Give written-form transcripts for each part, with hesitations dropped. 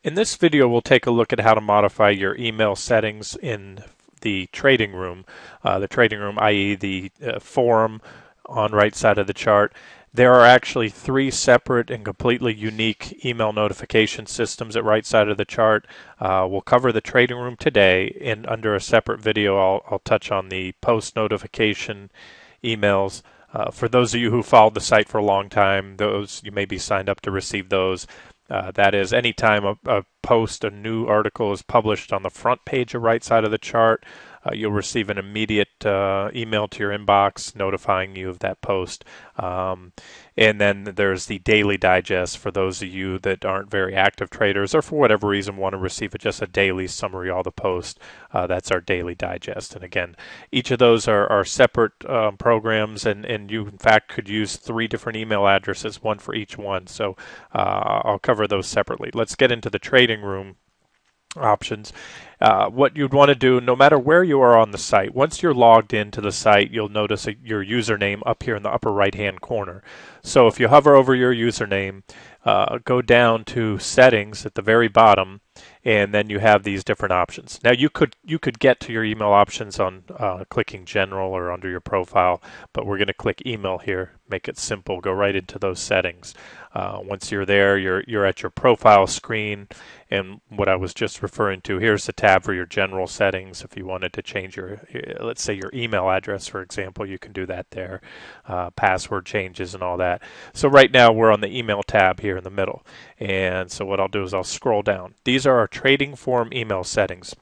In this video, we'll take a look at how to modify your email settings in the trading room. I.e. the forum on right side of the chart. There are actually three separate and completely unique email notification systems at right side of the chart. We'll cover the trading room today, and under a separate video, I'll touch on the post notification emails. For those of you who followed the site for a long time, those you may be signed up to receive those. That is, anytime a new article is published on the front page or right side of the chart, you'll receive an immediate email to your inbox notifying you of that post. And then there's the daily digest for those of you that aren't very active traders or for whatever reason want to receive just a daily summary of all the posts. That's our daily digest. And again, each of those are separate programs, and you in fact could use three different email addresses, one for each one. So I'll cover those separately. Let's get into the trading room options. What you'd want to do, no matter where you are on the site, once you're logged into the site, you'll notice your username up here in the upper right hand corner. So if you hover over your username, go down to settings at the very bottom, and then you have these different options. Now you could get to your email options on clicking general or under your profile, but we're going to click email here, make it simple, go right into those settings. Once you're there, you're at your profile screen, and what I was just referring to, here's the tab for your general settings. If you wanted to change your, let's say your email address, for example, you can do that there, password changes and all that. So right now we're on the email tab here in the middle, and so what I'll do is I'll scroll down. These are our trading forum email settings.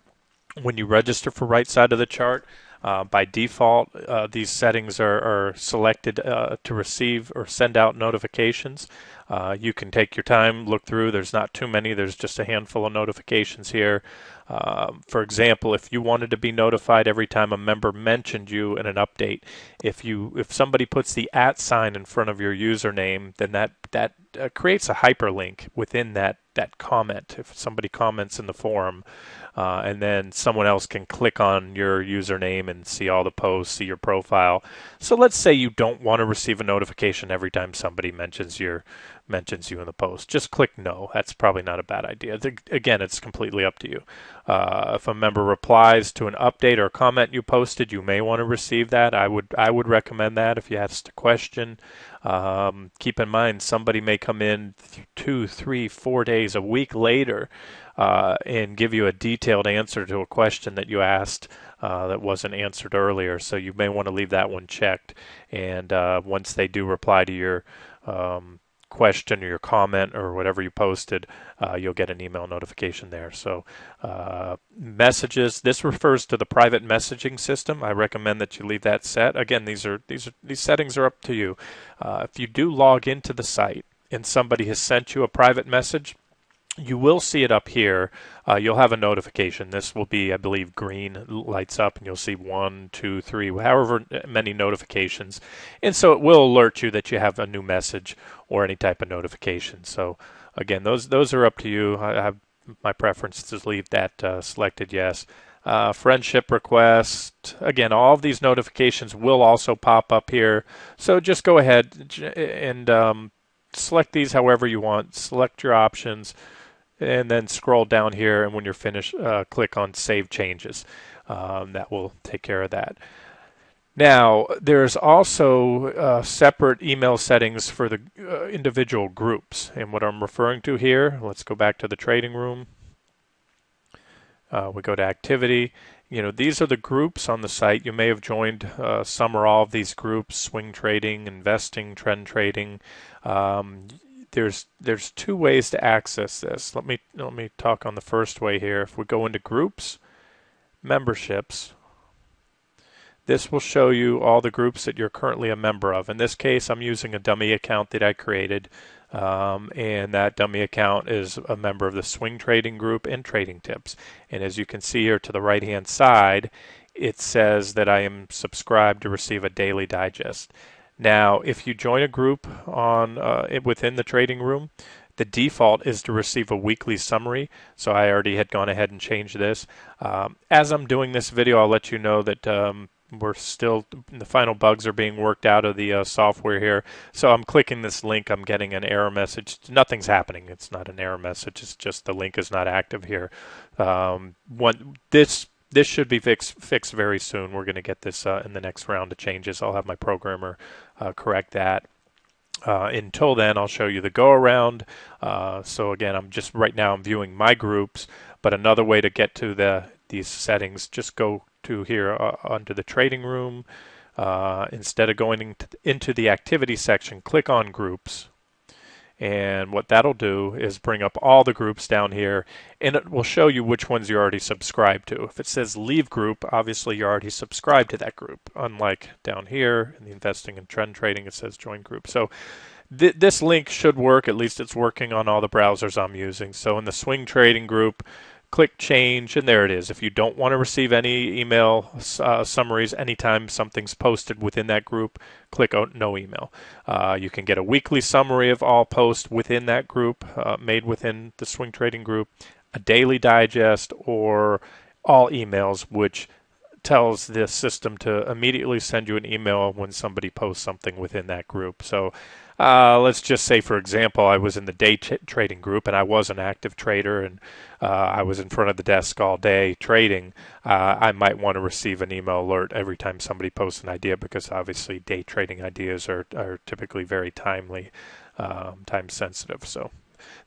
When you register for right side of the chart, by default, these settings are selected to receive or send out notifications. You can take your time, look through. There's not too many. There's just a handful of notifications here. For example, if you wanted to be notified every time a member mentioned you in an update, if somebody puts the @ sign in front of your username, then that creates a hyperlink within that comment. If somebody comments in the forum, and then someone else can click on your username and see all the posts, see your profile. So let's say you don't want to receive a notification every time somebody mentions you in the post. Just click no. That's probably not a bad idea. Again, it's completely up to you. If a member replies to an update or comment you posted, you may want to receive that. I would recommend that if you asked a question. Keep in mind, somebody may come in 2, 3, 4 days, a week later, and give you a detailed answer to a question that you asked that wasn't answered earlier. So you may want to leave that one checked. And once they do reply to your question or your comment or whatever you posted, you'll get an email notification there. So messages, this refers to the private messaging system. I recommend that you leave that set. Again, these settings are up to you. If you do log into the site and somebody has sent you a private message, you will see it up here. You'll have a notification. This will be, I believe, green, lights up, and you'll see 1, 2, 3, however many notifications. And so it will alert you that you have a new message or any type of notification. So again, those are up to you. I have my preference to leave that selected yes. Friendship request. Again, all of these notifications will also pop up here. So just go ahead and select these however you want. Select your options, and then scroll down here, and when you're finished, click on Save Changes. That will take care of that. Now, there's also separate email settings for the individual groups. And what I'm referring to here, let's go back to the trading room. We go to Activity. These are the groups on the site. You may have joined some or all of these groups: swing trading, investing, trend trading. There's two ways to access this. Let me talk on the first way here. If we go into groups, memberships, this will show you all the groups that you're currently a member of. In this case, I'm using a dummy account that I created, and that dummy account is a member of the swing trading group and trading tips. And as you can see here to the right hand side, it says that I am subscribed to receive a daily digest. Now, if you join a group within the trading room, the default is to receive a weekly summary. So I already had gone ahead and changed this. As I'm doing this video, I'll let you know that we're still, the final bugs are being worked out of the software here. So I'm clicking this link, I'm getting an error message. Nothing's happening. It's not an error message. It's just the link is not active here. This should be fixed very soon. We're going to get this in the next round of changes. I'll have my programmer correct that. Until then, I'll show you the go around. So again, right now I'm viewing my groups, but another way to get to these settings, just go to here under the trading room. Instead of going into the activity section, click on groups. And what that'll do is bring up all the groups down here, and it will show you which ones you're already subscribed to. If it says leave group, obviously you're already subscribed to that group. Unlike down here in the investing and trend trading, it says join group. So this link should work. At least it's working on all the browsers I'm using. So in the swing trading group, click change, and there it is. If you don't want to receive any email summaries anytime something's posted within that group, click no email. You can get a weekly summary of all posts within that group, made within the swing trading group, a daily digest, or all emails, which tells the system to immediately send you an email when somebody posts something within that group. So let's just say, for example, I was in the day trading group and I was an active trader, and I was in front of the desk all day trading. I might want to receive an email alert every time somebody posts an idea, because obviously day trading ideas are typically very timely, time sensitive. So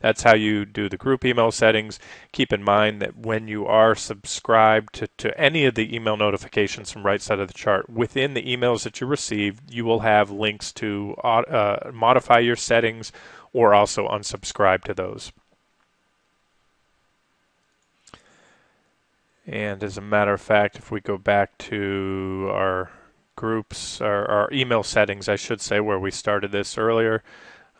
that's how you do the group email settings. Keep in mind that when you are subscribed to any of the email notifications from right side of the chart, within the emails that you receive, you will have links to modify your settings or also unsubscribe to those. And as a matter of fact, if we go back to our groups, our email settings, I should say, where we started this earlier,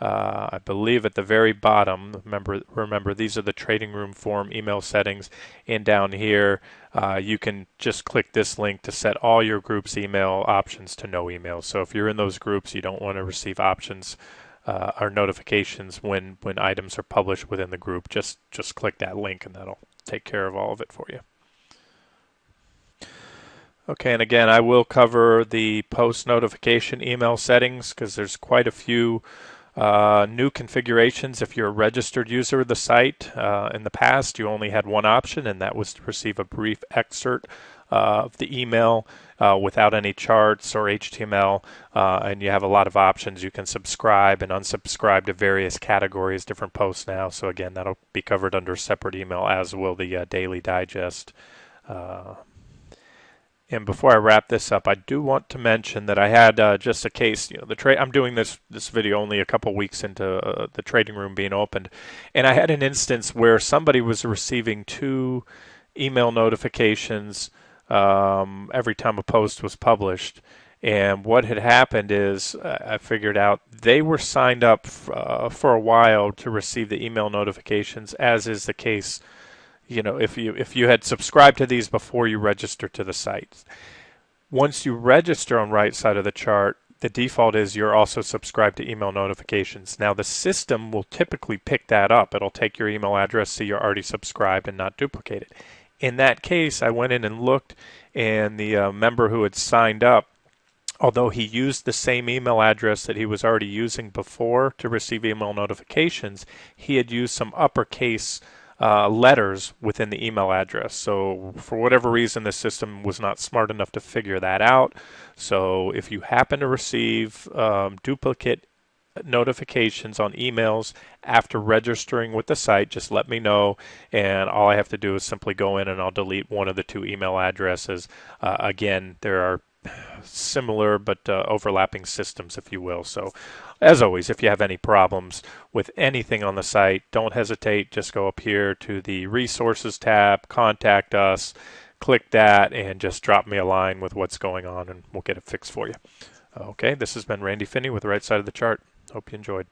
I believe at the very bottom, remember these are the trading room form email settings, and down here you can just click this link to set all your group's email options to no emails. So if you're in those groups, you don't want to receive options or notifications when items are published within the group, just click that link and that'll take care of all of it for you. Okay, and again, I will cover the post notification email settings because there's quite a few new configurations. If you're a registered user of the site, in the past you only had one option, and that was to receive a brief excerpt of the email without any charts or HTML, and you have a lot of options. You can subscribe and unsubscribe to various categories, different posts now. So again, that'll be covered under separate email, as will the daily digest. And before I wrap this up, I do want to mention that I had just a case. I'm doing this video only a couple weeks into the trading room being opened, and I had an instance where somebody was receiving 2 email notifications every time a post was published. And what had happened is I figured out they were signed up for a while to receive the email notifications, as is the case. If you had subscribed to these before you register to the site. Once you register on right side of the chart, the default is you're also subscribed to email notifications. Now the system will typically pick that up. It'll take your email address, so you're already subscribed, and not duplicate it. In that case, I went in and looked, and the member who had signed up, although he used the same email address that he was already using before to receive email notifications, he had used some uppercase letters within the email address. So for whatever reason, the system was not smart enough to figure that out. So if you happen to receive duplicate notifications on emails after registering with the site, just let me know, and all I have to do is simply go in and I'll delete one of the 2 email addresses. Again, there are similar but overlapping systems, if you will. So as always, if you have any problems with anything on the site, don't hesitate. Just go up here to the resources tab, contact us, click that, and just drop me a line with what's going on, and we'll get it fixed for you. Okay, this has been Randy Finney with Right Side of the Chart. Hope you enjoyed.